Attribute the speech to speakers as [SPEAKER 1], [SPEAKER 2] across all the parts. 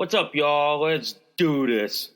[SPEAKER 1] What's up, y'all? Let's do this.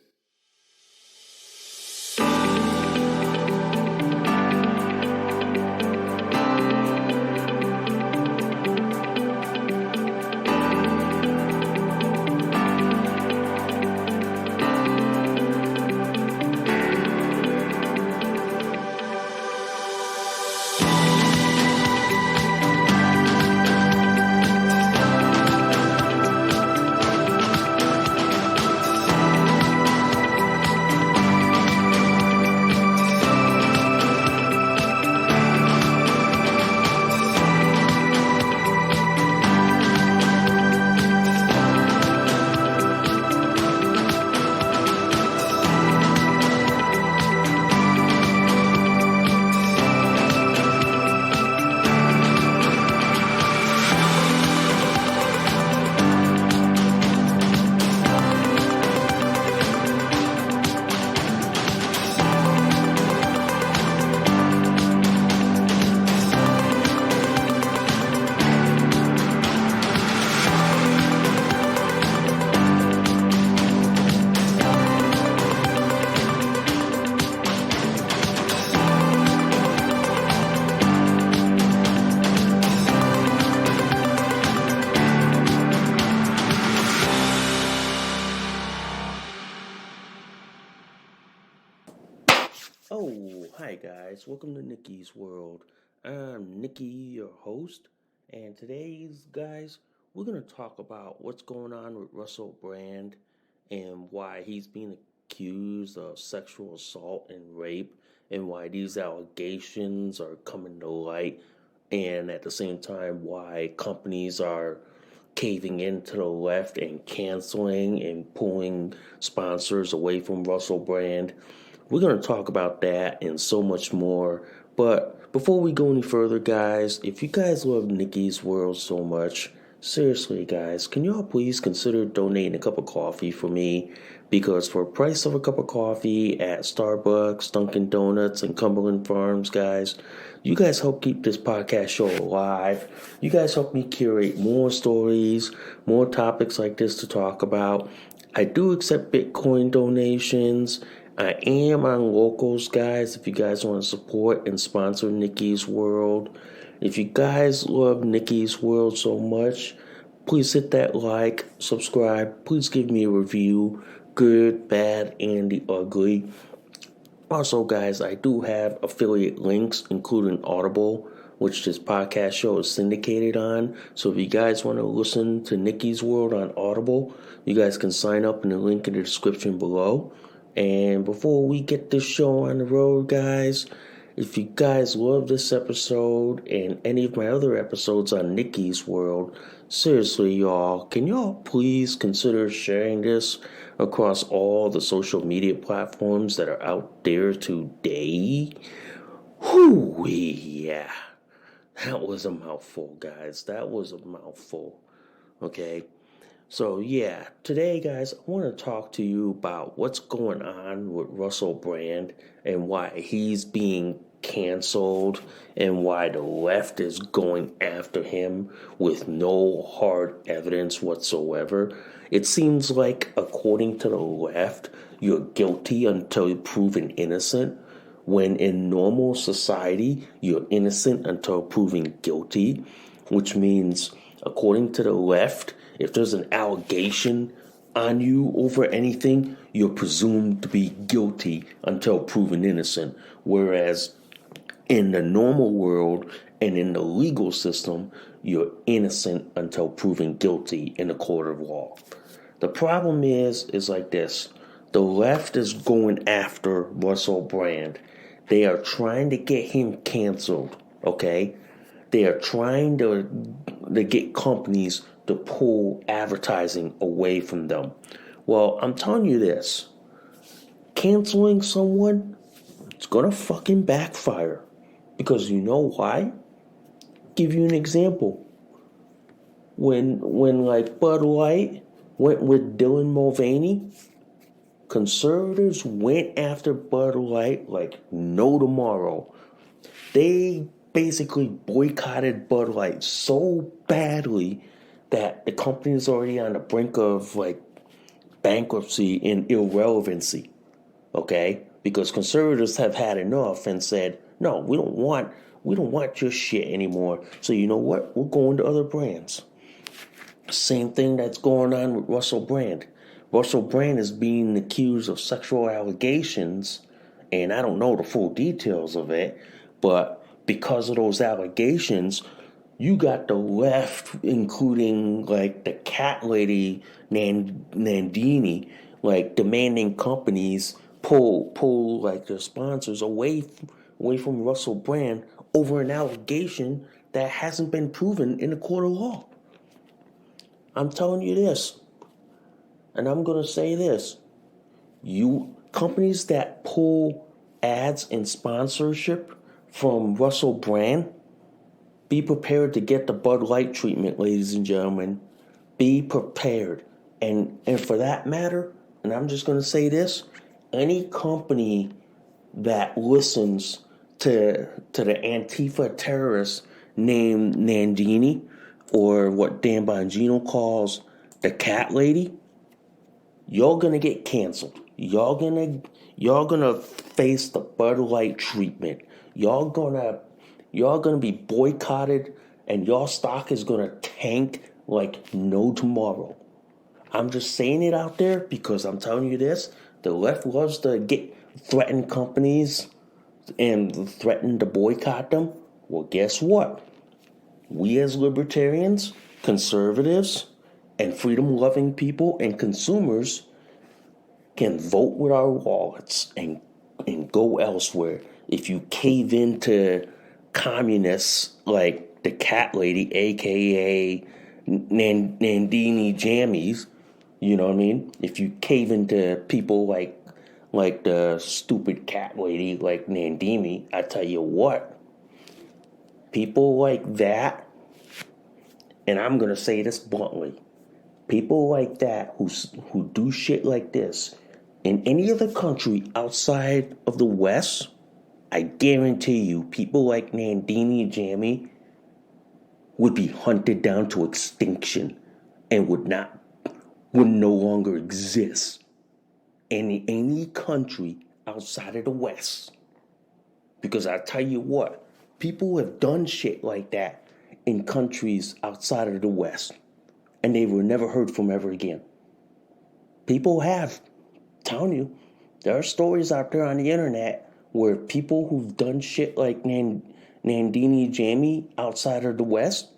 [SPEAKER 2] Oh, hi guys, welcome to Nikki's World. I'm Nikki, your host, and today's guys, we're going to talk about what's going on with Russell Brand and why he's being accused of sexual assault and rape, and why these allegations are coming to light, and at the same time, why companies are caving into the left and canceling and pulling sponsors away from Russell Brand. We're going to talk about that and so much more. But before we go any further, guys, if you guys love Nikki's World so much, seriously, guys, can y'all please consider donating a cup of coffee for me? Because for the price of a cup of coffee at Starbucks, Dunkin' Donuts, and Cumberland Farms, guys, you guys help keep this podcast show alive. You guys help me curate more stories, more topics like this to talk about. I do accept Bitcoin donations. I am on Locals, guys, if you guys want to support and sponsor Nikki's World. If you guys love Nikki's World so much, please hit that like, subscribe, please give me a review, good, bad, and the ugly. Also, guys, I do have affiliate links, including Audible, which this podcast show is syndicated on. So if you guys want to listen to Nikki's World on Audible, you guys can sign up in the link in the description below. And before we get this show on the road, guys, if you guys love this episode and any of my other episodes on Nikki's World, seriously, y'all, can y'all please consider sharing this across all the social media platforms that are out there today? Whoo, yeah. That was a mouthful, guys. That was a mouthful. Okay? So yeah, today guys, I want to talk to you about what's going on with Russell Brand and why he's being canceled and why the left is going after him with no hard evidence whatsoever. It seems like, according to the left, you're guilty until you're proven innocent, when in normal society, you're innocent until proven guilty, which means, according to the left, if there's an allegation on you over anything, you're presumed to be guilty until proven innocent. Whereas in the normal world and in the legal system, you're innocent until proven guilty in a court of law. The problem is like this. The left is going after Russell Brand. They are trying to get him canceled, okay? They are trying to get companies to pull advertising away from them. Well, I'm telling you this. Canceling someone, it's going to fucking backfire. Because you know why? Give you an example. When like Bud Light went with Dylan Mulvaney, conservatives went after Bud Light like no tomorrow. They basically boycotted Bud Light so badly that the company is already on the brink of like bankruptcy and irrelevancy, okay? Because conservatives have had enough and said, no, we don't want your shit anymore. So you know what? We're going to other brands. Same thing that's going on with Russell Brand. Russell Brand is being accused of sexual allegations, and I don't know the full details of it, but because of those allegations, you got the left, including like the cat lady Nandini, like demanding companies pull like their sponsors away from Russell Brand over an allegation that hasn't been proven in a court of law. I'm telling you this, and I'm gonna say this: you companies that pull ads and sponsorship from Russell Brand, be prepared to get the Bud Light treatment, ladies and gentlemen. Be prepared. And for that matter, and I'm just going to say this, any company that listens to the Antifa terrorist named Nandini, or what Dan Bongino calls the cat lady, you're going to get canceled. Y'all gonna face the Bud Light treatment. Y'all gonna be boycotted, and your stock is gonna tank like no tomorrow. I'm just saying it out there because I'm telling you this: the left loves to threaten companies and threaten to boycott them. Well, guess what? We as libertarians, conservatives, and freedom-loving people and consumers can vote with our wallets and go elsewhere. If you cave into communists like the cat lady, aka Nandini Jammies, you know what I mean? If you cave into people like the stupid cat lady like Nandini, I tell you what, people like that, and I'm gonna say this bluntly, people like that who do shit like this in any other country outside of the West, I guarantee you, people like Nandini Jammy would be hunted down to extinction and would no longer exist in any country outside of the West. Because I tell you what, people have done shit like that in countries outside of the West, and they were never heard from ever again. People have. I'm telling you, there are stories out there on the internet where people who've done shit like Nandini Jammy outside of the West,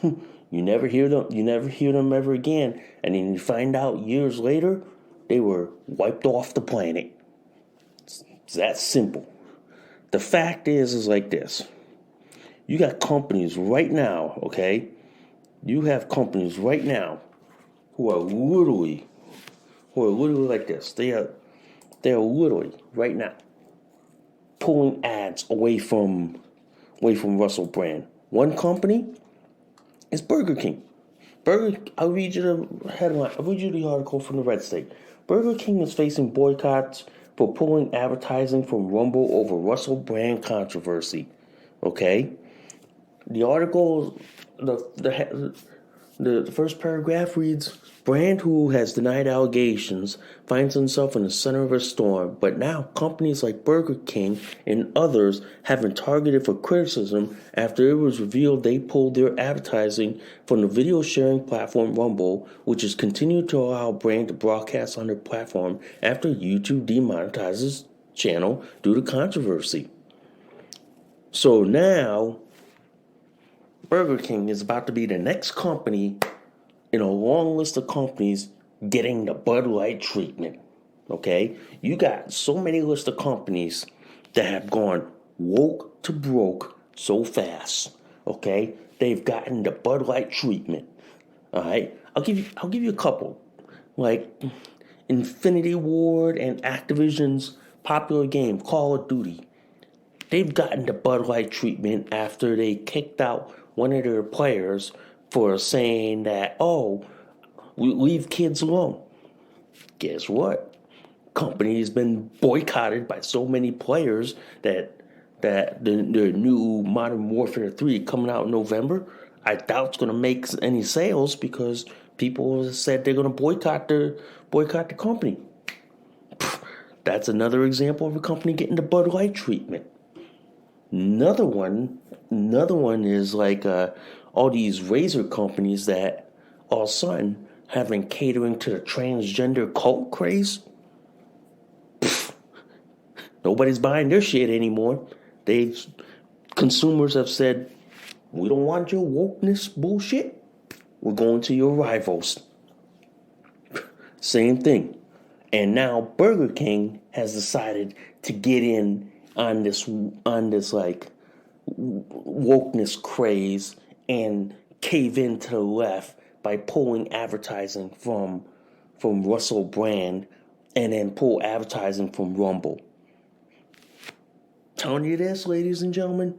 [SPEAKER 2] you never hear them. You never hear them ever again, and then you find out years later they were wiped off the planet. It's that simple. The fact is like this: you got companies right now, okay? You have companies right now who are literally like this. They are literally right now pulling ads away from Russell Brand. One company is Burger King. I'll read you the headline. I'll read you the article from the Red State. Burger King is facing boycotts for pulling advertising from Rumble over Russell Brand controversy. Okay, the article, the first paragraph reads: Brand, who has denied allegations, finds himself in the center of a storm, but now companies like Burger King and others have been targeted for criticism after it was revealed they pulled their advertising from the video sharing platform Rumble, which has continued to allow Brand to broadcast on their platform after YouTube demonetizes channel due to controversy. So now Burger King is about to be the next company in a long list of companies getting the Bud Light treatment. Okay? You got so many list of companies that have gone woke to broke so fast. Okay? They've gotten the Bud Light treatment. Alright? I'll give you a couple. Like Infinity Ward and Activision's popular game, Call of Duty. They've gotten the Bud Light treatment after they kicked out one of their players for saying that, we leave kids alone. Guess what? Company's been boycotted by so many players that the new Modern Warfare 3 coming out in November, I doubt it's going to make any sales because People said they're going to boycott the company. That's another example of a company getting the Bud Light treatment. Another one is like all these razor companies that all of a sudden have been catering to the transgender cult craze. Nobody's buying their shit anymore. Consumers have said, we don't want your wokeness bullshit. We're going to your rivals. Same thing. And now Burger King has decided to get in on this like wokeness craze and cave into the left by pulling advertising from Russel brand and then pull advertising from Rumble. Telling you this, ladies and gentlemen,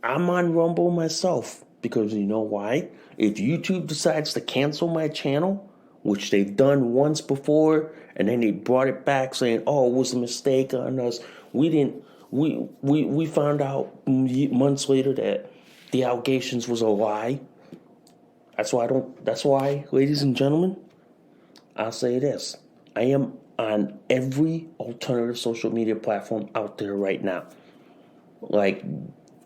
[SPEAKER 2] I'm on Rumble myself because you know why? If YouTube decides to cancel my channel, which they've done once before, and then they brought it back saying, "Oh, it was a mistake on us. We found out months later that the allegations was a lie." That's why, ladies and gentlemen, I'll say this. I am on every alternative social media platform out there right now. Like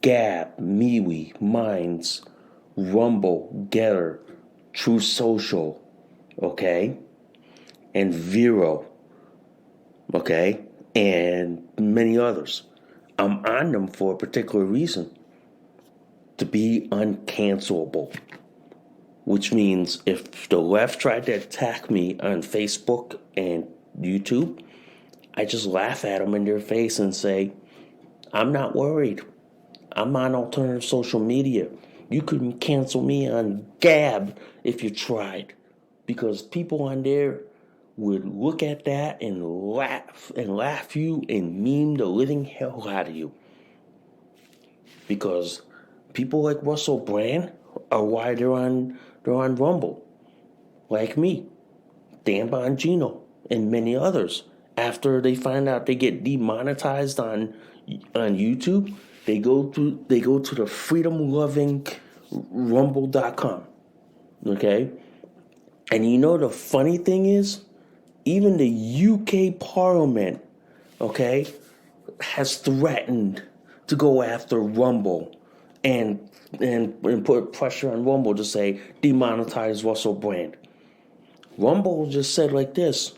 [SPEAKER 2] Gab, MeWe, Minds, Rumble, Getter, True Social, okay? And Vero, okay? And many others. I'm on them for a particular reason. To be uncancelable. Which means if the left tried to attack me on Facebook and YouTube, I just laugh at them in their face and say, I'm not worried. I'm on alternative social media. You couldn't cancel me on Gab if you tried. Because people on there would look at that and laugh you and meme the living hell out of you. Because people like Russel Brand are why they're on Rumble. Like me, Dan Bongino, and many others. After they find out they get demonetized on YouTube, they go to the freedom-loving rumble.com. Okay? And you know the funny thing is, even the UK Parliament, okay, has threatened to go after Rumble and put pressure on Rumble to say demonetize Russel Brand. Rumble just said like this: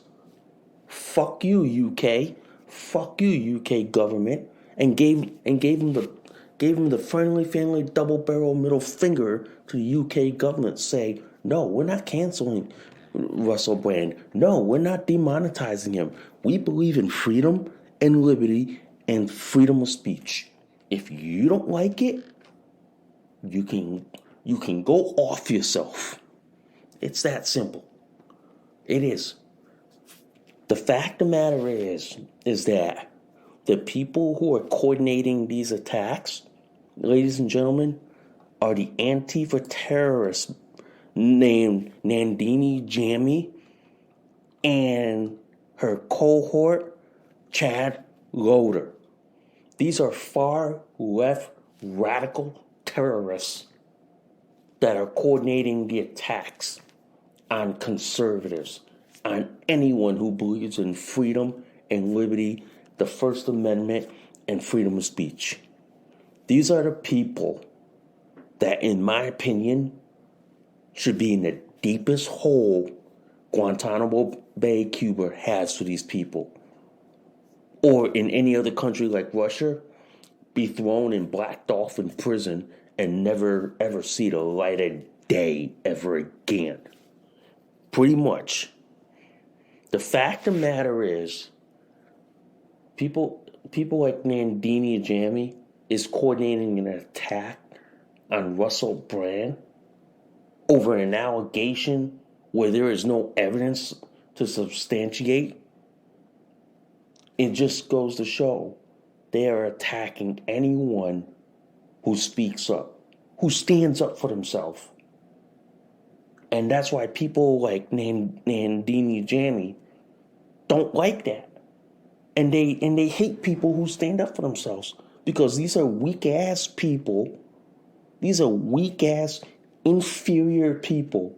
[SPEAKER 2] "Fuck you, UK. Fuck you, UK government," and gave him the friendly family double barrel middle finger to the UK government. Say, no, we're not canceling Russel Brand. No, we're not demonetizing him. We believe in freedom and liberty and freedom of speech. If you don't like it, you can go off yourself. It's that simple. It is. The fact of the matter is that the people who are coordinating these attacks, ladies and gentlemen, are the Antifa terrorists named Nandini Jammy and her cohort, Chad Loader. These are far left radical terrorists that are coordinating the attacks on conservatives, on anyone who believes in freedom and liberty, the First Amendment, and freedom of speech. These are the people that, in my opinion, should be in the deepest hole Guantanamo Bay, Cuba has for these people. Or in any other country like Russia, be thrown and blacked off in prison and never ever see the light of day ever again. Pretty much. The fact of the matter is, people like Nandini Jammy is coordinating an attack on Russel Brand over an allegation where there is no evidence to substantiate. It just goes to show they are attacking anyone who speaks up, who stands up for themselves. And that's why people like Nandini Jammy don't like that. And they hate people who stand up for themselves. Because these are weak-ass people. These are weak-ass, inferior people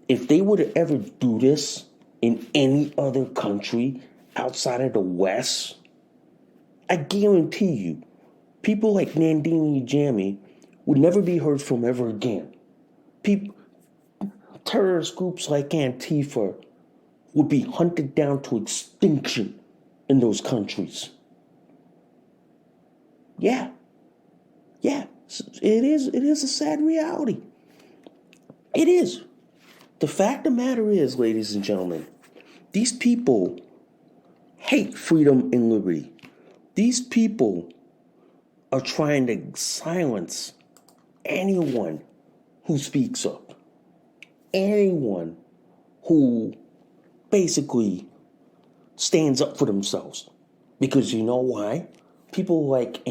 [SPEAKER 2] If they were to ever do this in any other country outside of the West, I guarantee you, people like Nandini Jammy would never be heard from ever again. People, terrorist groups like Antifa would be hunted down to extinction in those countries. Yeah, it is a sad reality. It is. The fact of the matter is, ladies and gentlemen, these people hate freedom and liberty. These people are trying to silence anyone who speaks up. Anyone who basically stands up for themselves. Because you know why? People like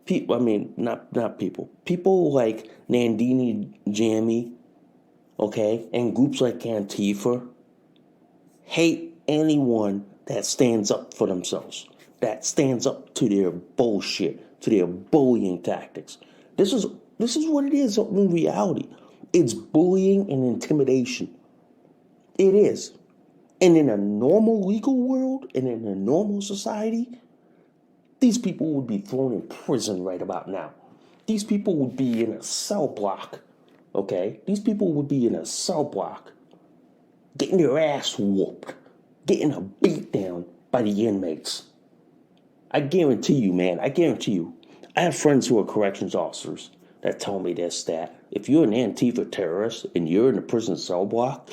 [SPEAKER 2] people like Nandini Jammy, okay, and groups like Antifa hate anyone that stands up for themselves, that stands up to their bullshit, to their bullying tactics. This is what it is in reality. It's bullying and intimidation. It is. And in a normal legal world and in a normal society, these people would be thrown in prison right about now. These people would be in a cell block, okay? These people would be in a cell block, getting their ass whooped, getting a beat down by the inmates. I guarantee you, man, I have friends who are corrections officers that tell me this, that if you're an Antifa terrorist and you're in a prison cell block,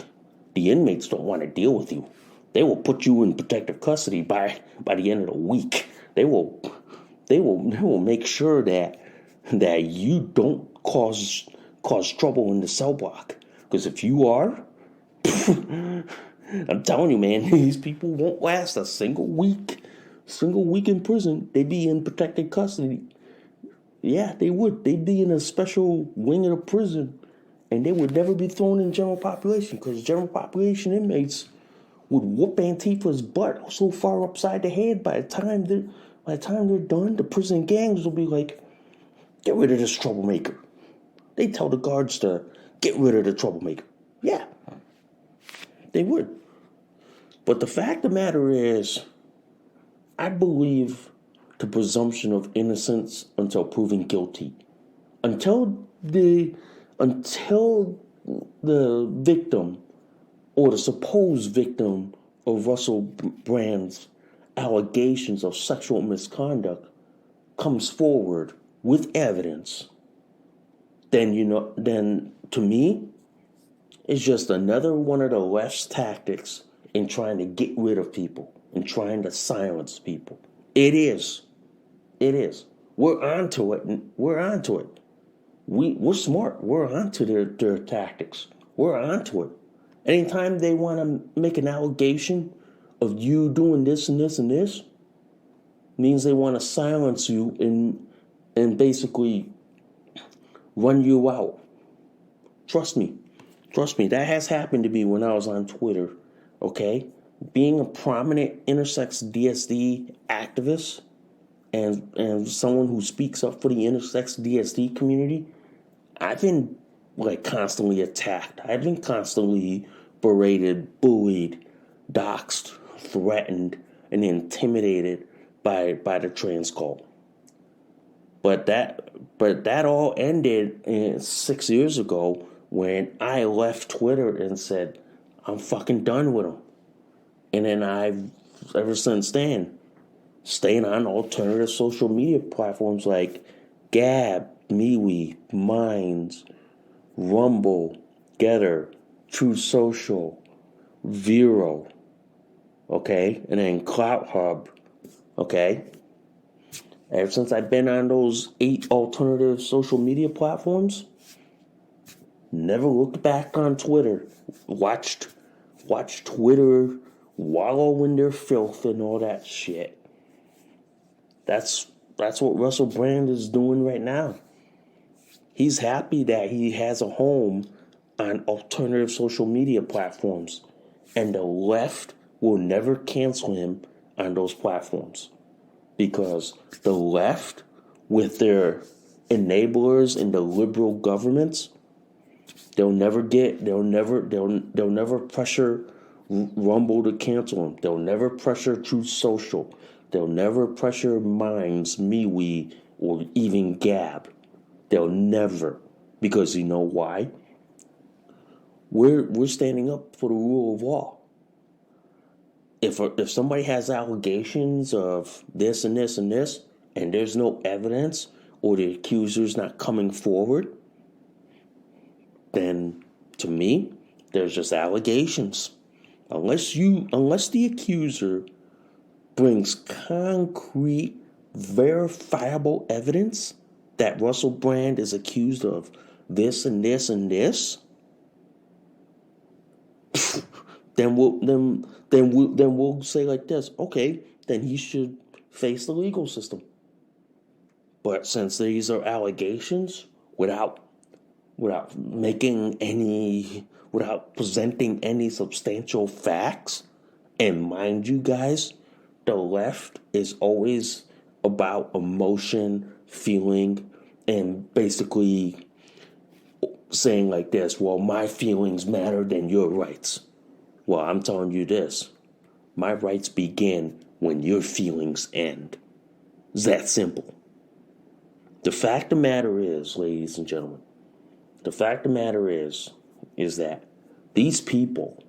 [SPEAKER 2] the inmates don't want to deal with you. They will put you in protective custody by the end of the week. They will make sure that you don't cause trouble in the cell block. Because if you are, I'm telling you, man, these people won't last a single week in prison. They'd be in protected custody. Yeah, they would. They'd be in a special wing of the prison, and they would never be thrown in general population, because general population inmates would whoop Antifa's butt so far upside the head by the time they're done, the prison gangs will be like, get rid of this troublemaker. They tell the guards to get rid of the troublemaker. Yeah, they would. But the fact of the matter is, I believe the presumption of innocence until proven guilty. Until the victim or the supposed victim of Russell Brand's allegations of sexual misconduct comes forward with evidence, then to me, it's just another one of the left's tactics in trying to get rid of people and trying to silence people. It is. We're onto it. We're smart. We're onto their tactics. We're onto it. Anytime they want to make an allegation of you doing this and this and this, means they want to silence you and basically run you out. Trust me, that has happened to me when I was on Twitter, okay? Being a prominent intersex DSD activist and someone who speaks up for the intersex DSD community, I've been constantly attacked. I've been constantly berated, bullied, doxxed, threatened, and intimidated by the trans cult. But that all ended 6 years ago when I left Twitter and said, I'm fucking done with them. And then I've, ever since then, staying on alternative social media platforms like Gab, MeWe, Minds, Rumble, Getter, True Social, Vero, okay? And then Clout Hub, okay? Ever since I've been on those 8 alternative social media platforms, never looked back on Twitter. Watched Twitter wallow in their filth and all that shit. That's what Russell Brand is doing right now. He's happy that he has a home on alternative social media platforms, and the left will never cancel him on those platforms, because the left, with their enablers in the liberal governments, They'll never pressure Rumble to cancel them. They'll never pressure Truth Social. They'll never pressure Minds, MeWe, or even Gab. They'll never. Because you know why? We're standing up for the rule of law. If somebody has allegations of this and this and this, and there's no evidence, or the accuser's not coming forward, then to me, there's just allegations. Unless the accuser brings concrete, verifiable evidence that Russell Brand is accused of this and this and this, then we'll say like this, okay, then he should face the legal system. But since these are allegations, without presenting any substantial facts, and mind you guys, the left is always about emotion, feeling, and basically saying like this, well, my feelings matter than your rights. Well, I'm telling you this, my rights begin when your feelings end. It's that simple. The fact of the matter is, ladies and gentlemen, the fact of the matter is that these people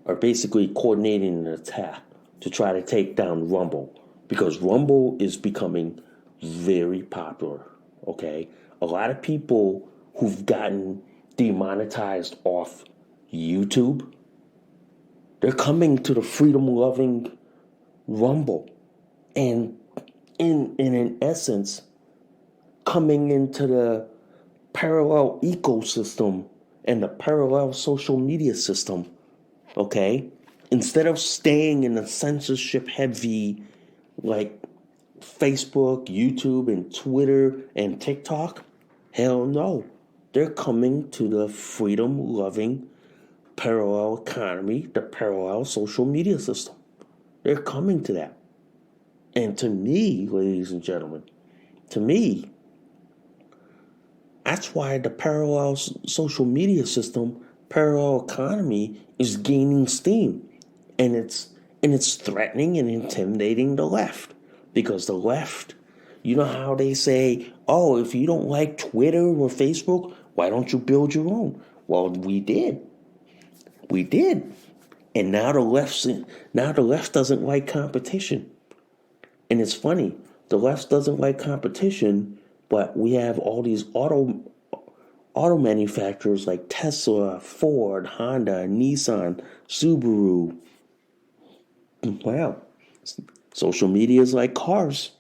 [SPEAKER 2] are basically coordinating an attack to try to take down Rumble, because Rumble is becoming very popular, okay? A lot of people who've gotten demonetized off YouTube, they're coming to the freedom-loving Rumble, and in essence, coming into the parallel ecosystem and the parallel social media system, okay? Instead of staying in a censorship-heavy, like Facebook, YouTube, and Twitter, and TikTok, hell no. They're coming to the freedom-loving parallel economy, the parallel social media system. They're coming to that. And to me, ladies and gentlemen, that's why the parallel social media system, parallel economy is gaining steam. And it's threatening and intimidating the left. Because the left, you know how they say, oh, if you don't like Twitter or Facebook, why don't you build your own? Well, we did. And now the left doesn't like competition. And it's funny, the left doesn't like competition, but we have all these auto manufacturers like Tesla, Ford, Honda, Nissan, Subaru. Wow. Social media is like cars.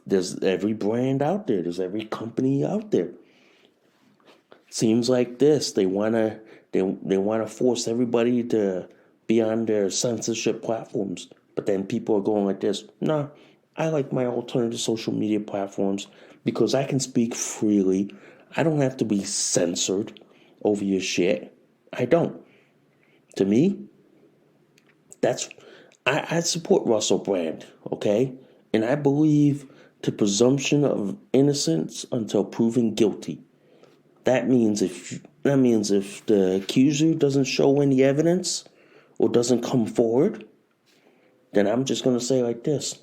[SPEAKER 2] There's every brand out there. There's every company out there. Seems like this. They wanna force everybody to be on their censorship platforms. But then people are going like this. Nah, I like my alternative social media platforms because I can speak freely. I don't have to be censored over your shit. I don't. To me, I support Russell Brand, okay? And I believe the presumption of innocence until proven guilty. That means if the accuser doesn't show any evidence or doesn't come forward, then I'm just going to say like this.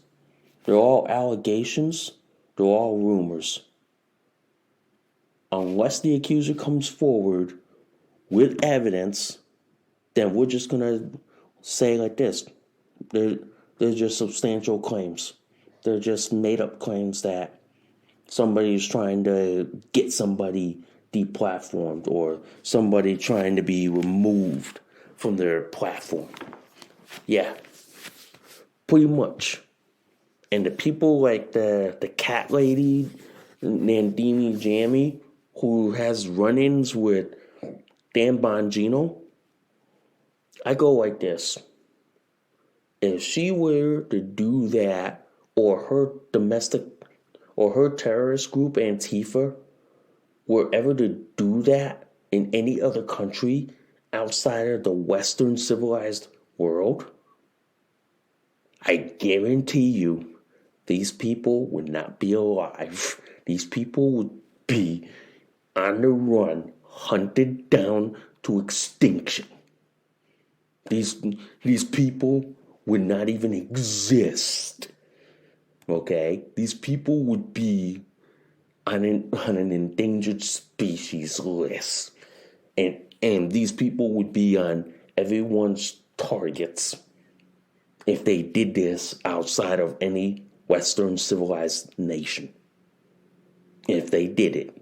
[SPEAKER 2] They're all allegations. They're all rumors. Unless the accuser comes forward with evidence, then we're just going to say like this. They're just substantial claims. They're just made-up claims that somebody's trying to get somebody deplatformed or somebody trying to be removed from their platform. Yeah. Pretty much. And the people like the cat lady, Nandini Jammy, who has run-ins with Dan Bongino, I go like this. If she were to do that, or her terrorist group Antifa were ever to do that in any other country outside of the Western civilized world, I guarantee you these people would not be alive. These people would be on the run, hunted down to extinction. These people would not even exist. Okay? These people would be on an endangered species list. And these people would be on everyone's targets if they did this outside of any Western civilized nation. If they did it.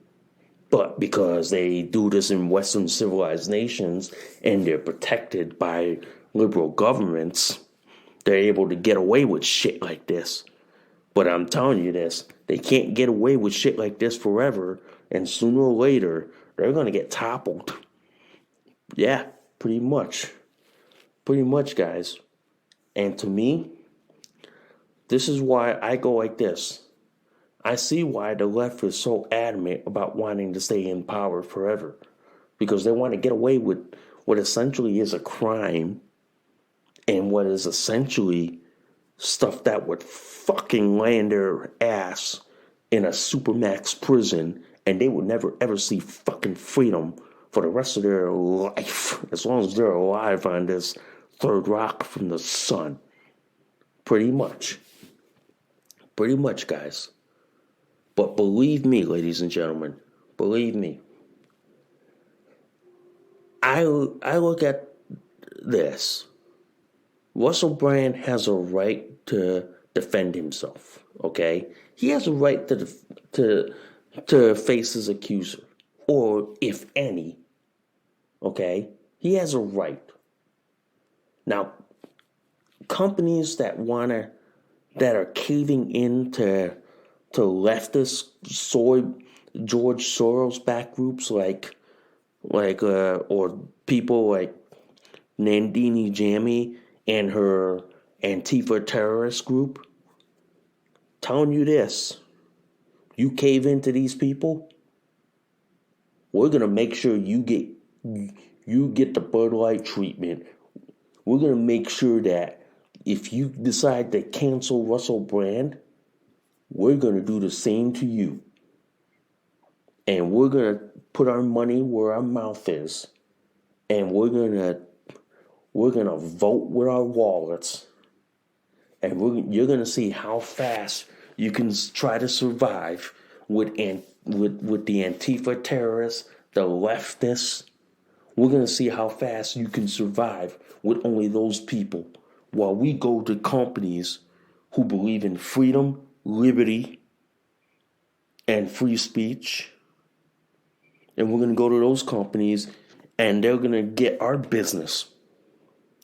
[SPEAKER 2] But because they do this in Western civilized nations and they're protected by liberal governments, they're able to get away with shit like this. But I'm telling you this, they can't get away with shit like this forever, and sooner or later, they're going to get toppled. Yeah, pretty much. Pretty much, guys. And to me, this is why I go like this. I see why the left is so adamant about wanting to stay in power forever. Because they want to get away with what essentially is a crime and what is essentially stuff that would fucking land their ass in a supermax prison and they would never ever see fucking freedom for the rest of their life as long as they're alive on this third rock from the sun. Pretty much. Pretty much, guys. But believe me, ladies and gentlemen, believe me, I look at this. Russell Brand has a right to defend himself, okay? He has a right to face his accuser, or if any, okay? He has a right. Now, companies that are caving into leftist George Soros backed groups or people like Nandini Jammy and her Antifa terrorist group, telling you this: you cave into these people, we're gonna make sure you get the Bud Light treatment. We're gonna make sure that if you decide to cancel Russell Brand, we're going to do the same to you. And we're going to put our money where our mouth is. And we're going to vote with our wallets. And you're going to see how fast you can try to survive with the Antifa terrorists, the leftists. We're going to see how fast you can survive with only those people while we go to companies who believe in freedom, liberty, and free speech. And we're going to go to those companies and they're going to get our business.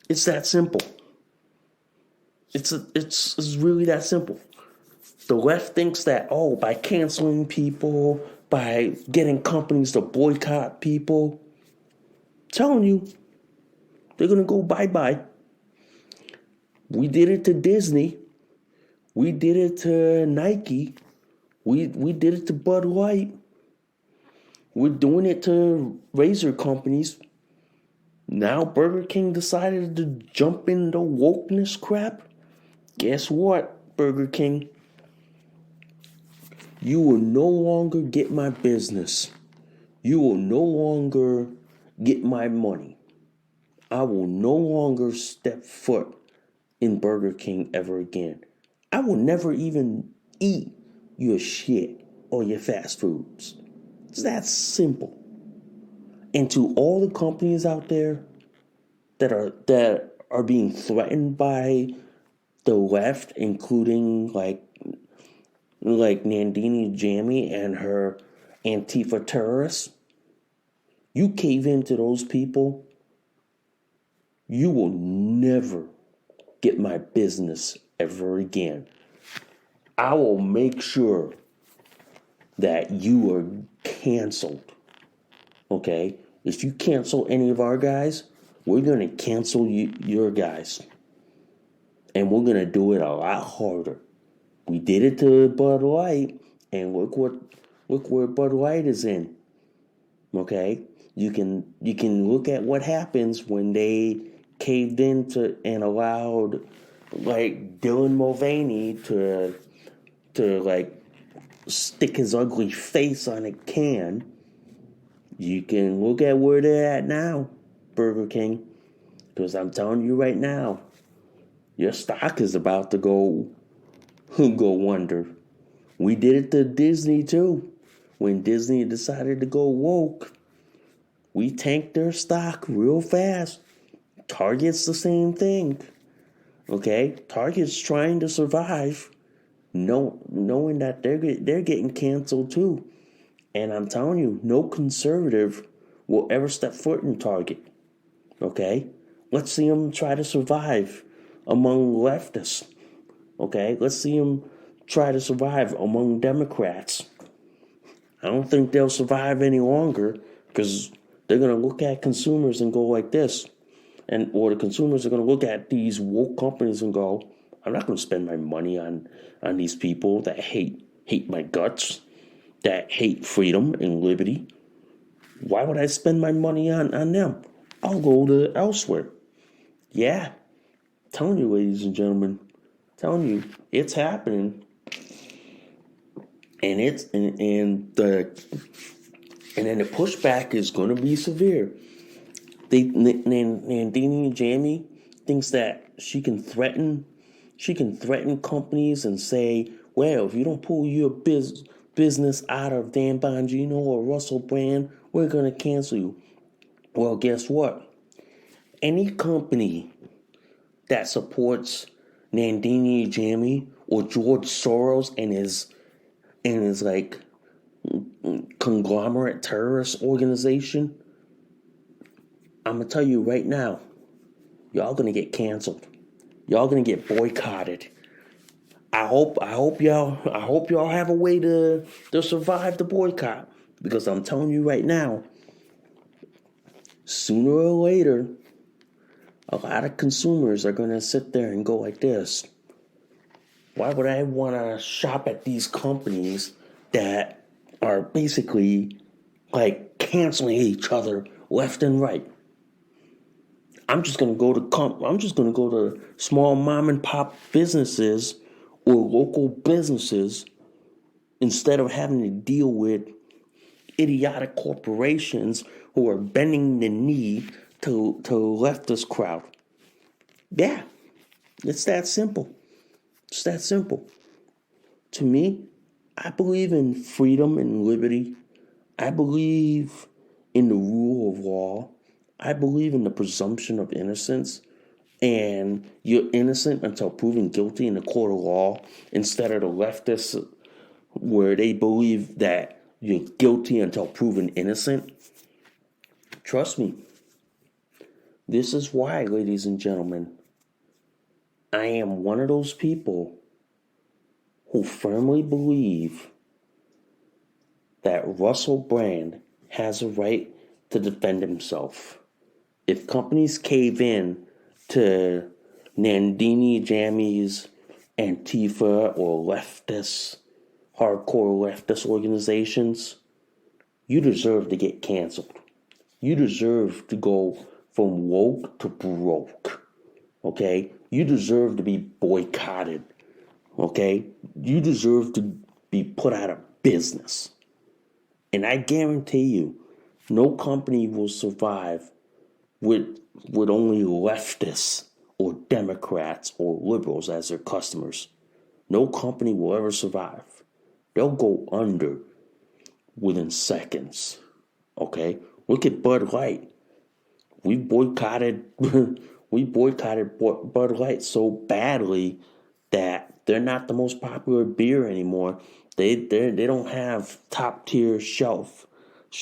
[SPEAKER 2] It's that simple. It's really that simple. The left thinks that, by canceling people, by getting companies to boycott people, I'm telling you, they're going to go bye-bye. We did it to Disney. We did it to Nike. We did it to Bud Light. We're doing it to razor companies. Now Burger King decided to jump into wokeness crap. Guess what, Burger King? You will no longer get my business. You will no longer get my money. I will no longer step foot in Burger King ever again. I will never even eat your shit or your fast foods. It's that simple. And to all the companies out there that are being threatened by the left, including like Nandini Jammy and her Antifa terrorists, you cave into those people, you will never get my business ever again. I will make sure that you are canceled. Okay? If you cancel any of our guys, we're going to cancel your guys. And we're going to do it a lot harder. We did it to Bud Light, and look where Bud Light is in. Okay? You can look at what happens when they caved into and allowed like Dylan Mulvaney to like stick his ugly face on a can You can look at where they're at now, Burger King, because I'm telling you right now, your stock is about to go under. We did it to Disney too. When Disney decided to go woke, we tanked their stock real fast. Target's the same thing. Okay? Target's trying to survive, knowing that they're getting canceled too. And I'm telling you, no conservative will ever step foot in Target. Okay? Let's see them try to survive among leftists. Okay? Let's see them try to survive among Democrats. I don't think they'll survive any longer because they're going to look at consumers and go like this. Or the consumers are going to look at these woke companies and go, I'm not going to spend my money on these people that hate my guts, that hate freedom and liberty. Why would I spend my money on them? I'll go to elsewhere. Yeah, telling you, ladies and gentlemen, telling you, it's happening, and then the pushback is going to be severe. Nandini Jamie thinks that she can threaten companies and say, well, if you don't pull your business out of Dan Bongino or Russell Brand, we're going to cancel you. Well, guess what? Any company that supports Nandini Jamie or George Soros and his like conglomerate terrorist organization, I'm gonna tell you right now, y'all gonna get canceled. Y'all gonna get boycotted. I hope y'all have a way to survive the boycott, because I'm telling you right now, sooner or later, a lot of consumers are gonna sit there and go like this. Why would I want to shop at these companies that are basically like canceling each other left and right? I'm just gonna go to small mom and pop businesses or local businesses instead of having to deal with idiotic corporations who are bending the knee to leftist crowd. Yeah, it's that simple. It's that simple. To me, I believe in freedom and liberty. I believe in the rule of law. I believe in the presumption of innocence. And you're innocent until proven guilty in the court of law, instead of the leftists where they believe that you're guilty until proven innocent. Trust me. This is why, ladies and gentlemen, I am one of those people who firmly believe that Russell Brand has a right to defend himself. If companies cave in to Nandini Jamie's Antifa or hardcore leftist organizations, you deserve to get canceled. You deserve to go from woke to broke. Okay? You deserve to be boycotted. Okay? You deserve to be put out of business. And I guarantee you, no company will survive with only leftists or Democrats or liberals as their customers. No company will ever survive. They'll go under within seconds. Okay? Look at Bud Light. We boycotted Bud Light so badly that they're not the most popular beer anymore. They don't have top tier shelf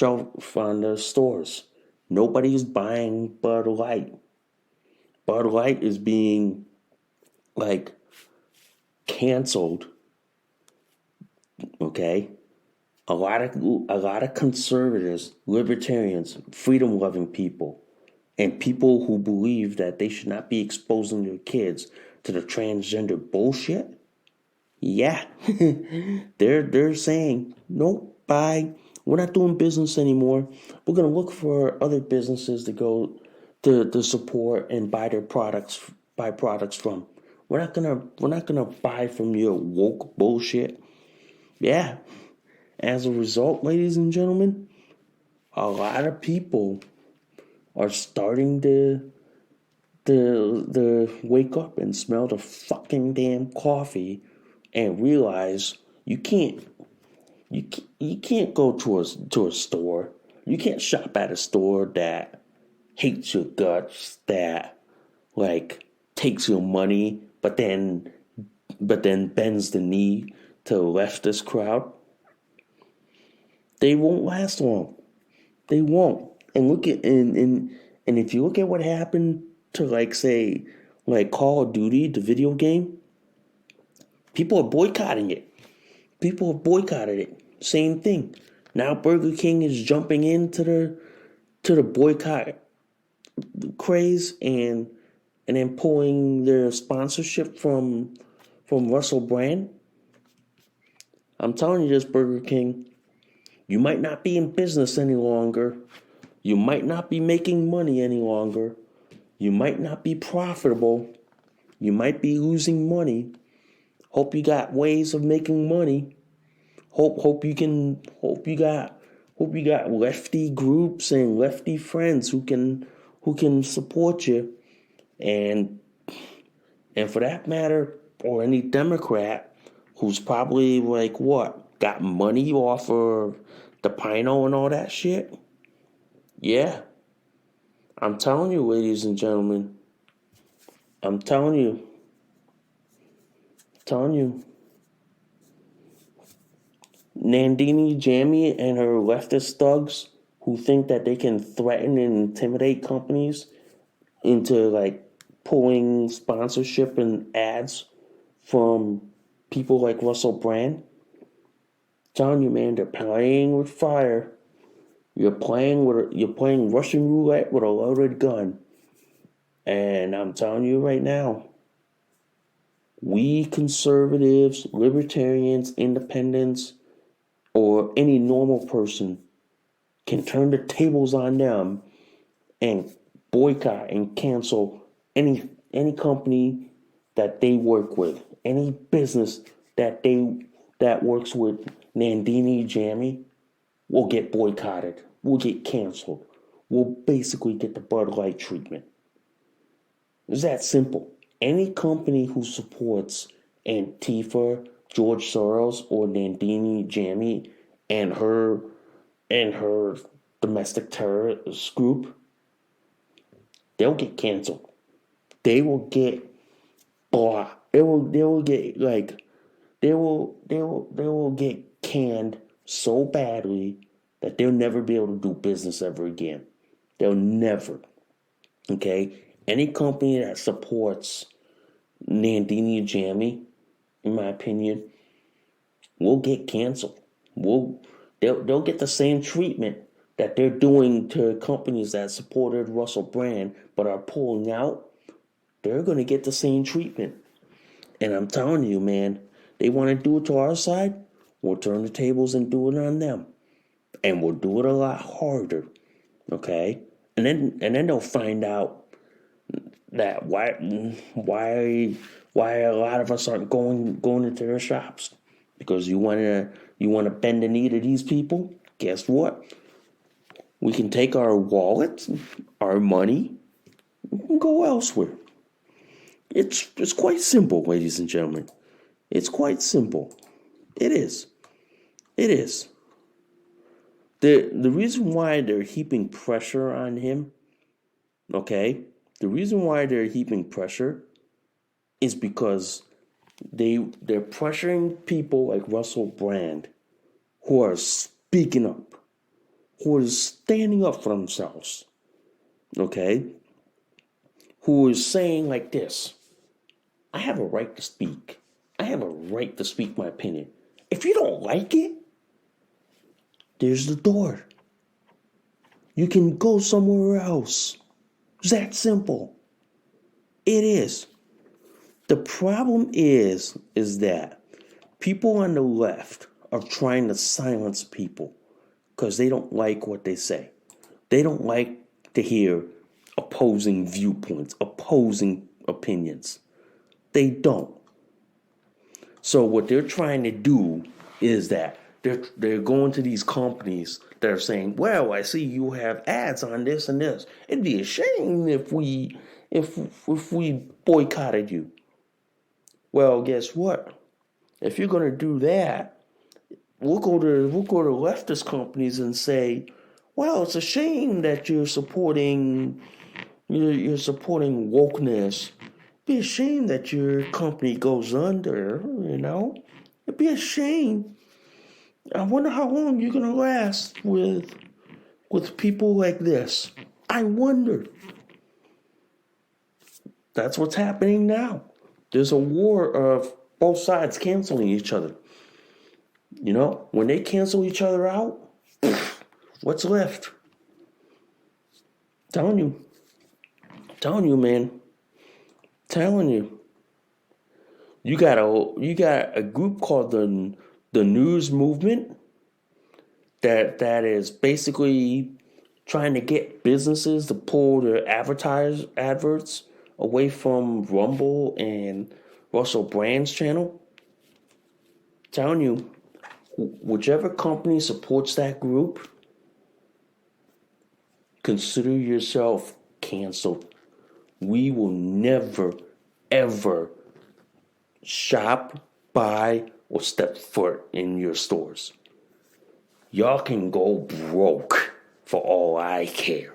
[SPEAKER 2] on the stores. Nobody's buying Bud Light. Bud Light is being like canceled. Okay? A lot of conservatives, libertarians, freedom-loving people, and people who believe that they should not be exposing their kids to the transgender bullshit. Yeah. they're saying, nope, bye. We're not doing business anymore. We're gonna look for other businesses to go to support and buy products from. We're not gonna buy from your woke bullshit. Yeah. As a result, ladies and gentlemen, a lot of people are starting to wake up and smell the fucking damn coffee and realize you can't go to a store. You can't shop at a store that hates your guts, that like takes your money, but then bends the knee to the leftist crowd. They won't last long. They won't. And look at and if you look at what happened to like Call of Duty, the video game, people are boycotting it. People have boycotted it. Same thing. Now Burger King is jumping into the boycott craze and then pulling their sponsorship from Russell Brand. I'm telling you this, Burger King, you might not be in business any longer. You might not be making money any longer. You might not be profitable. You might be losing money. Hope you got ways of making money. Hope you got lefty groups and lefty friends who can support you. And for that matter, or any Democrat who's probably like what? Got money off of the Pino and all that shit? Yeah. I'm telling you, ladies and gentlemen. I'm telling you. Nandini Jammy and her leftist thugs who think that they can threaten and intimidate companies into like pulling sponsorship and ads from people like Russell Brand. Telling you, man, they're playing with fire. You're playing Russian roulette with a loaded gun. And I'm telling you right now, we conservatives, libertarians, independents, or any normal person can turn the tables on them and boycott and cancel any company that they work with, any business that works with Nandini Jammy will get boycotted, will get canceled, will basically get the Bud Light treatment. It's that simple. Any company who supports Antifa, George Soros, or Nandini Jammy and her domestic terrorist group, they'll get canceled. They will get blah. They will get canned so badly that they'll never be able to do business ever again. They'll never. Okay? Any company that supports Nandini Jammy, in my opinion, will get canceled. They'll get the same treatment that they're doing to companies that supported Russell Brand but are pulling out. They're going to get the same treatment. And I'm telling you, man, they want to do it to our side, we'll turn the tables and do it on them. And we'll do it a lot harder. Okay? And then they'll find out that why a lot of us aren't going into their shops. Because you wanna bend the knee to these people? Guess what? We can take our wallets, our money, and go elsewhere. It's quite simple, ladies and gentlemen. It's quite simple. It is. It is. The reason why they're heaping pressure on him, okay? The reason why they're heaping pressure is because they're pressuring people like Russell Brand who are speaking up, who are standing up for themselves, okay? Who is saying like this, I have a right to speak. I have a right to speak my opinion. If you don't like it, there's the door. You can go somewhere else. It's that simple. It is. The problem is that people on the left are trying to silence people because they don't like what they say. They don't like to hear opposing viewpoints, opposing opinions. They don't. So what they're trying to do is that they're going to these companies that are saying, "Well, I see you have ads on this and this. It'd be a shame if we boycotted you." Well, guess what? If you're gonna do that, we'll go to leftist companies and say, "Well, it's a shame that you're supporting wokeness. It'd be a shame that your company goes under. It'd be a shame. I wonder how long you're gonna last with people like this. I wonder." That's what's happening now. There's a war of both sides canceling each other. When they cancel each other out, what's left? Telling you, man. Telling you. You got a group called the News Movement that is basically trying to get businesses to pull their adverts away from Rumble and Russell Brand's channel. Telling you, whichever company supports that group, consider yourself canceled. We will never, ever shop, buy, or step foot in your stores. Y'all can go broke for all I care.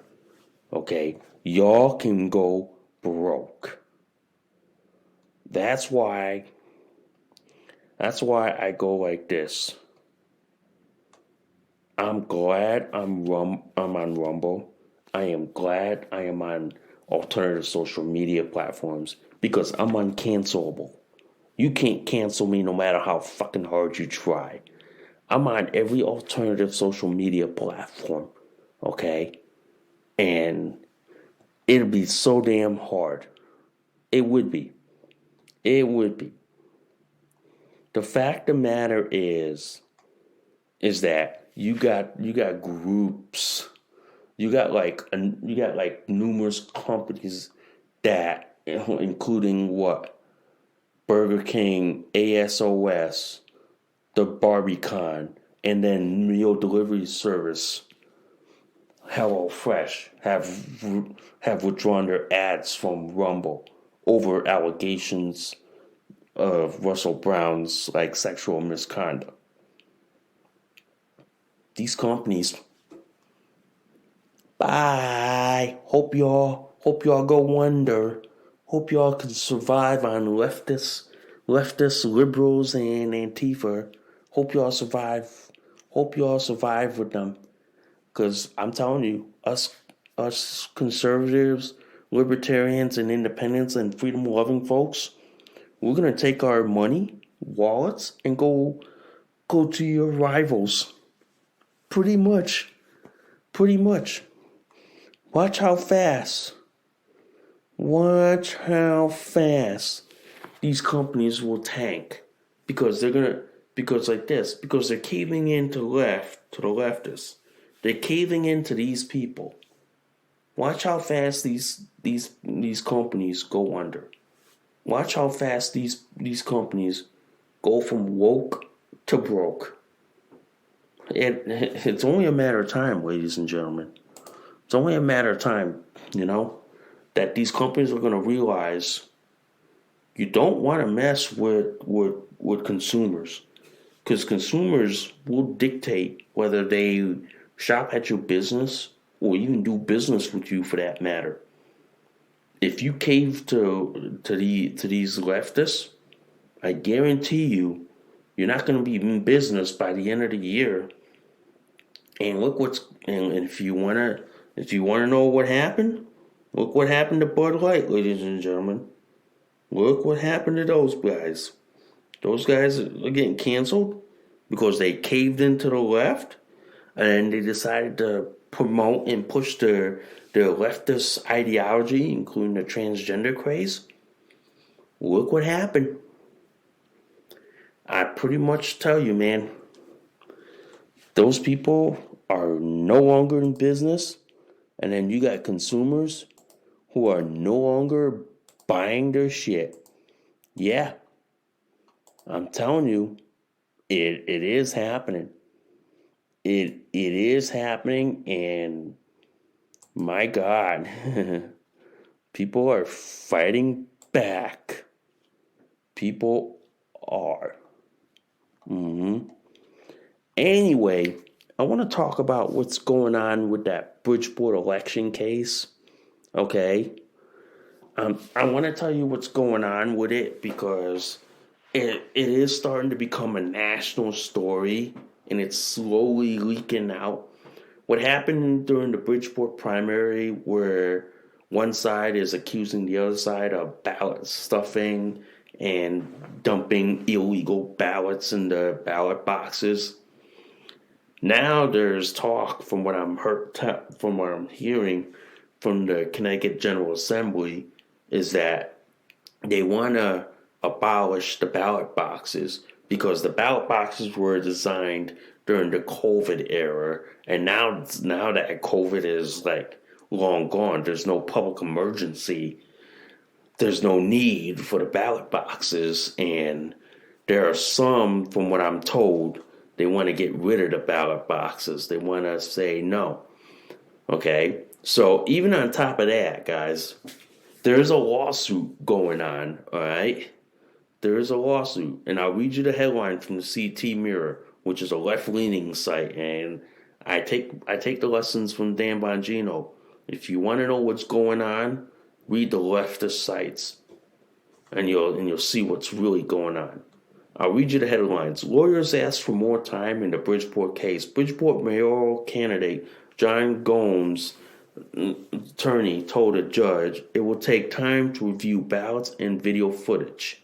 [SPEAKER 2] Okay? Y'all can go broke. That's why I go like this. I'm glad I'm on Rumble. I am glad I am on alternative social media platforms because I'm uncancelable. You can't cancel me no matter how fucking hard you try. I'm on every alternative social media platform, okay? And it'll be so damn hard. It would be. It would be. The fact of the matter is that you got groups, you got numerous companies that, including what, Burger King, ASOS, the Barbiecon, and then meal delivery service HelloFresh have withdrawn their ads from Rumble over allegations of Russell Brown's sexual misconduct. These companies, bye. Hope y'all go under. Hope y'all can survive on leftist liberals and Antifa. Hope y'all survive. Hope y'all survive with them. Because I'm telling you, us conservatives, libertarians, and independents and freedom-loving folks, we're gonna take our money, wallets, and go to your rivals. Pretty much. Watch how fast these companies will tank because they're caving in to the leftists. They're caving into these people. Watch how fast these companies go under. Watch how fast these companies go from woke to broke. It's only a matter of time, ladies and gentlemen. It's only a matter of time, that these companies are going to realize you don't want to mess with consumers, because consumers will dictate whether they shop at your business or even do business with you, for that matter. If you cave to these leftists, I guarantee you're not going to be in business by the end of the year. And if you wanna know what happened, look what happened to Bud Light, ladies and gentlemen. Look what happened to those guys. Those guys are getting canceled because they caved into the left, and they decided to promote and push their leftist ideology, including the transgender craze. Look what happened. I pretty much tell you, man, those people are no longer in business, and then you got consumers who are no longer buying their shit. Yeah, I'm telling you, it is happening. it is happening, and my God, people are fighting back. People are. Anyway, I want to talk about what's going on with that Bridgeport election case. Okay. I want to tell you what's going on with it because it is starting to become a national story and it's slowly leaking out. What happened during the Bridgeport primary, where one side is accusing the other side of ballot stuffing and dumping illegal ballots in the ballot boxes. Now there's talk, from what I'm hearing from the Connecticut General Assembly, is that they want to abolish the ballot boxes because the ballot boxes were designed during the COVID era, and now that COVID is like long gone, there's no public emergency. There's no need for the ballot boxes, and there are some, from what I'm told, they want to get rid of the ballot boxes. They want to say no. Okay? So even on top of that, guys, there's a lawsuit going on, all right? There is a lawsuit, and I'll read you the headline from the CT Mirror, which is a left-leaning site, and I take the lessons from Dan Bongino. If you want to know what's going on, read the leftist sites, and you'll see what's really going on. I'll read you the headlines. Lawyers ask for more time in the Bridgeport case. Bridgeport mayoral candidate John Gomes, attorney, told a judge it will take time to review ballots and video footage.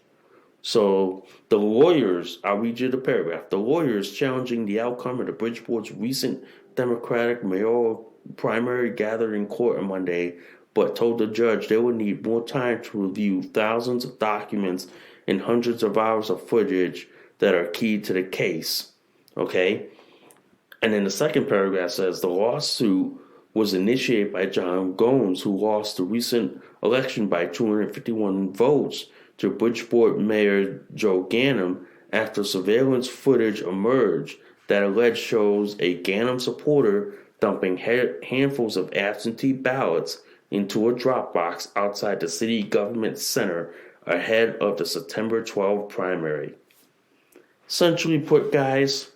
[SPEAKER 2] So the lawyers, I'll read you the paragraph. The lawyers challenging the outcome of the Bridgeport's recent Democratic mayoral primary gathered in court on Monday, but told the judge they would need more time to review thousands of documents and hundreds of hours of footage that are key to the case. Okay? And then the second paragraph says the lawsuit was initiated by John Gomes, who lost the recent election by 251 votes to Bridgeport Mayor Joe Ganim after surveillance footage emerged that alleged shows a Ganim supporter dumping handfuls of absentee ballots into a drop box outside the city government center ahead of the September 12 primary. Essentially put, guys,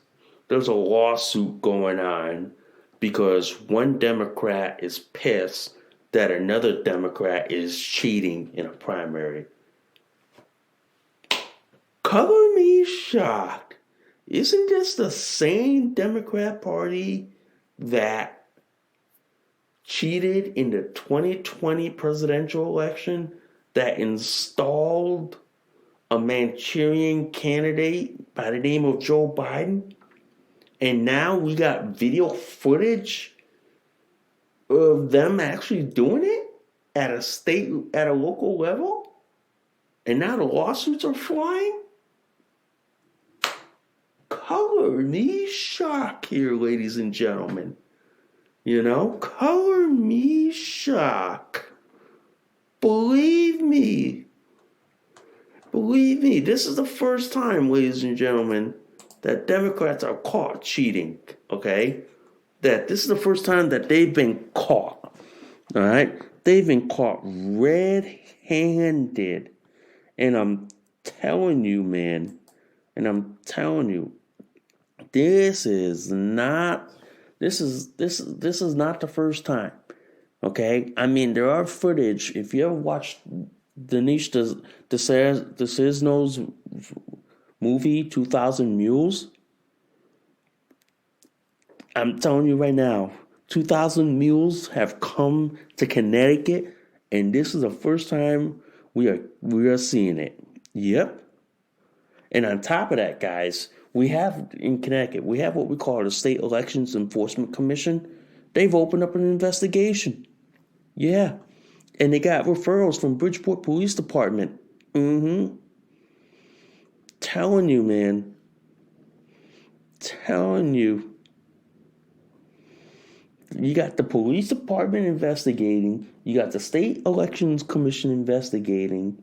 [SPEAKER 2] there's a lawsuit going on because one Democrat is pissed that another Democrat is cheating in a primary. Color me shocked. Isn't this the same Democrat Party that cheated in the 2020 presidential election, that installed a Manchurian candidate by the name of Joe Biden? And now we got video footage of them actually doing it at a local level? And now the lawsuits are flying? Color me shocked here, ladies and gentlemen. You know, color me shocked. Believe me, this is the first time, ladies and gentlemen, that Democrats are caught cheating, okay? That this is the first time that they've been caught, all right? They've been caught red-handed. And I'm telling you, man, this is not the first time. Okay? I mean, there are footage. If you ever watched Denise DeSanto's movie 2000 Mules, I'm telling you right now, 2000 Mules have come to Connecticut, and this is the first time we are seeing it. Yep. And on top of that, guys, we have in Connecticut, we have what we call the State Elections Enforcement Commission. They've opened up an investigation. Yeah. And they got referrals from Bridgeport Police Department. Telling you, man. Telling you. You got the police department investigating. You got the State Elections Commission investigating.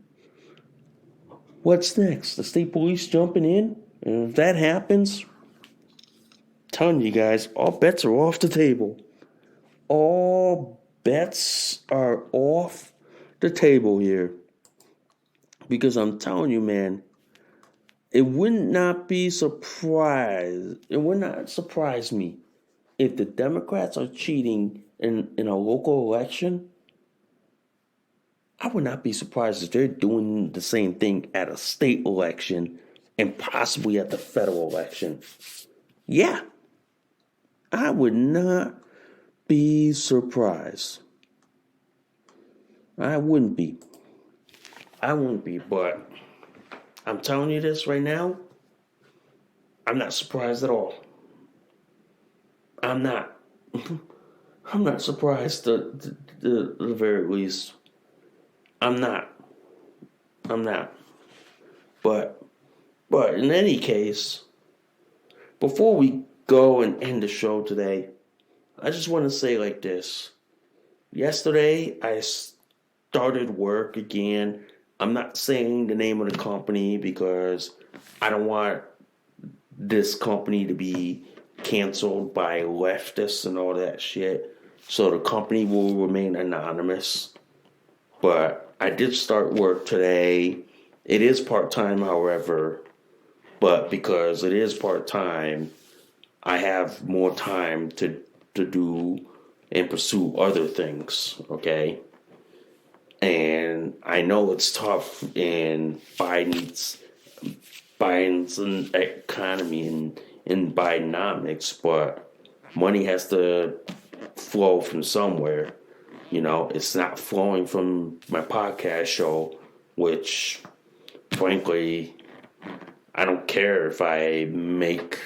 [SPEAKER 2] What's next? The state police jumping in? And if that happens, telling you guys, all bets are off the table. All bets are off the table here. Because I'm telling you, man, it would not surprise me if the Democrats are cheating in a local election. I would not be surprised if they're doing the same thing at a state election and possibly at the federal election. Yeah, I would not be surprised. I wouldn't be. But I'm telling you this right now, I'm not surprised at all. I'm not. I'm not surprised at the very least. I'm not. But in any case, before we go and end the show today, I just want to say like this. Yesterday, I started work again. I'm not saying the name of the company because I don't want this company to be canceled by leftists and all that shit. So the company will remain anonymous. But I did start work today. It is part-time, however. But because it is part-time, I have more time to do and pursue other things, okay? And I know it's tough in Biden's economy and in Bidenomics, but money has to flow from somewhere. You know, it's not flowing from my podcast show, which, frankly, I don't care if I break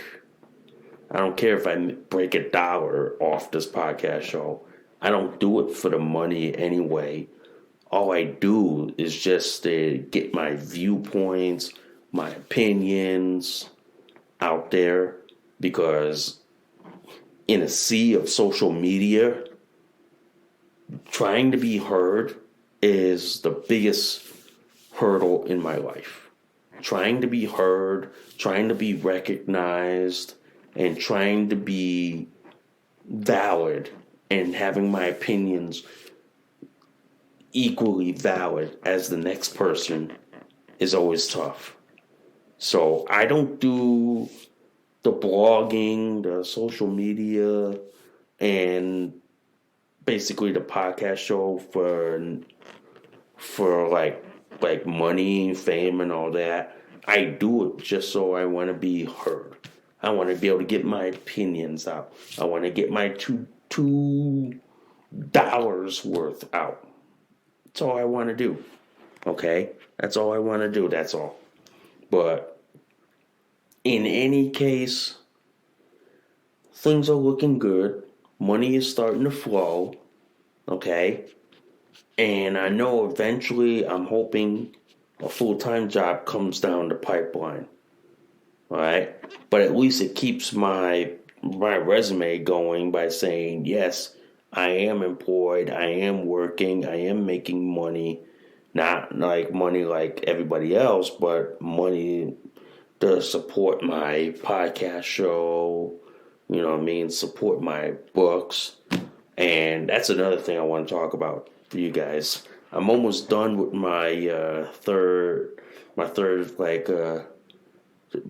[SPEAKER 2] $1 off this podcast show. I don't do it for the money anyway. All I do is just to get my viewpoints, my opinions out there, because in a sea of social media, trying to be heard is the biggest hurdle in my life. Trying to be heard, trying to be recognized, and trying to be valid and having my opinions equally valid as the next person is always tough. So I don't do the blogging, the social media, and basically the podcast show for like money, fame, and all that. I do it just so I want to be heard. I want to be able to get my opinions out. I want to get my $2 worth out. That's all I want to do. Okay? That's all I want to do. That's all. But in any case, things are looking good. Money is starting to flow. Okay? And I know eventually I'm hoping a full-time job comes down the pipeline. All right? But at least it keeps my resume going by saying, yes, I am employed, I am working, I am making money. Not like money like everybody else, but money to support my podcast show, you know what I mean, support my books. And that's another thing I want to talk about for you guys. I'm almost done with my third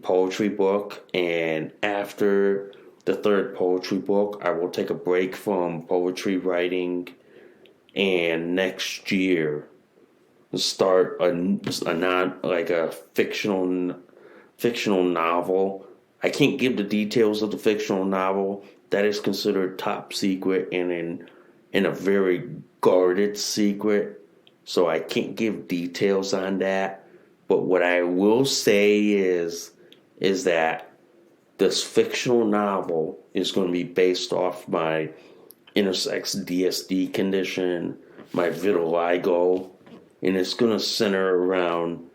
[SPEAKER 2] poetry book, and after the third poetry book, I will take a break from poetry writing, and next year start a fictional novel. I can't give the details of the fictional novel. That is considered top secret and in a very guarded secret, so I can't give details on that. But what I will say is that this fictional novel is going to be based off my intersex DSD condition, my vitiligo, and it's going to center around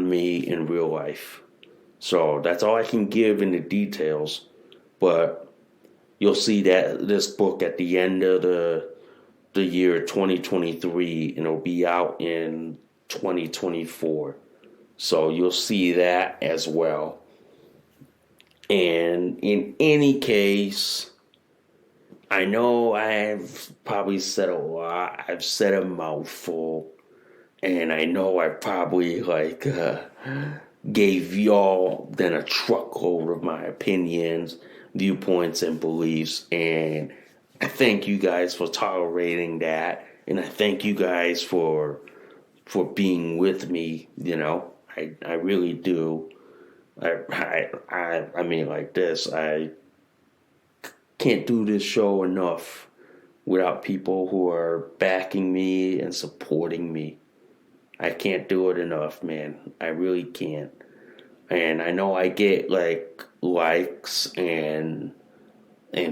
[SPEAKER 2] me in real life. So that's all I can give in the details. But you'll see that this book at the end of the year 2023, and it'll be out in 2024. So you'll see that as well. And in any case, I know I've probably said a lot. I've said a mouthful. And I know I probably gave y'all then a truckload of my opinions, viewpoints, and beliefs. And I thank you guys for tolerating that. And I thank you guys for being with me. I really do. I mean, like this, I can't do this show enough without people who are backing me and supporting me. I can't do it enough, man. I really can't. And I know I get likes and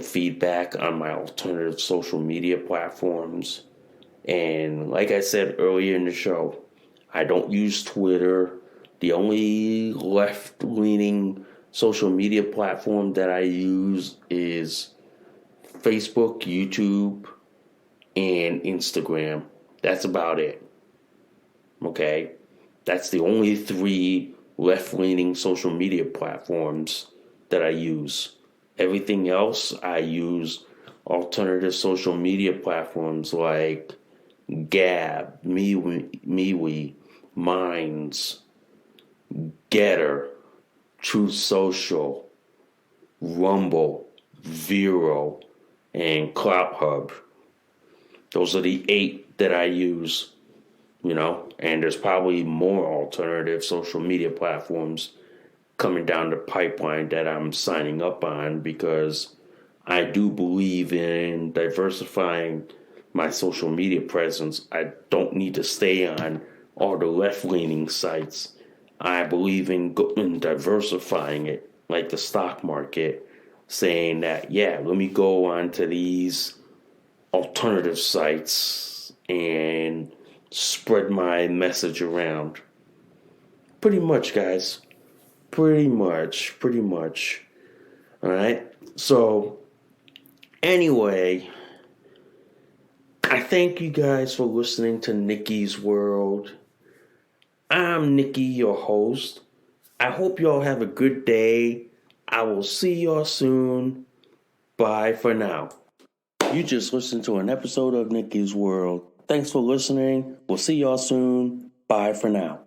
[SPEAKER 2] feedback on my alternative social media platforms. And like I said earlier in the show, I don't use Twitter. The only left-leaning social media platform that I use is Facebook, YouTube, and Instagram. That's about it. Okay? That's the only 3 left-leaning social media platforms that I use. Everything else, I use alternative social media platforms like Gab, MeWe, Minds, Getter, Truth Social, Rumble, Vero, and CloutHub. Those are the 8 that I use, and there's probably more alternative social media platforms coming down the pipeline that I'm signing up on because I do believe in diversifying my social media presence. I don't need to stay on all the left-leaning sites. I believe in diversifying it, like the stock market, saying that, let me go onto these alternative sites and spread my message around. Pretty much, guys. Pretty much. All right. So, anyway, I thank you guys for listening to Nikki's World. I'm Nikki, your host. I hope y'all have a good day. I will see y'all soon. Bye for now. You just listened to an episode of Nikki's World. Thanks for listening. We'll see y'all soon. Bye for now.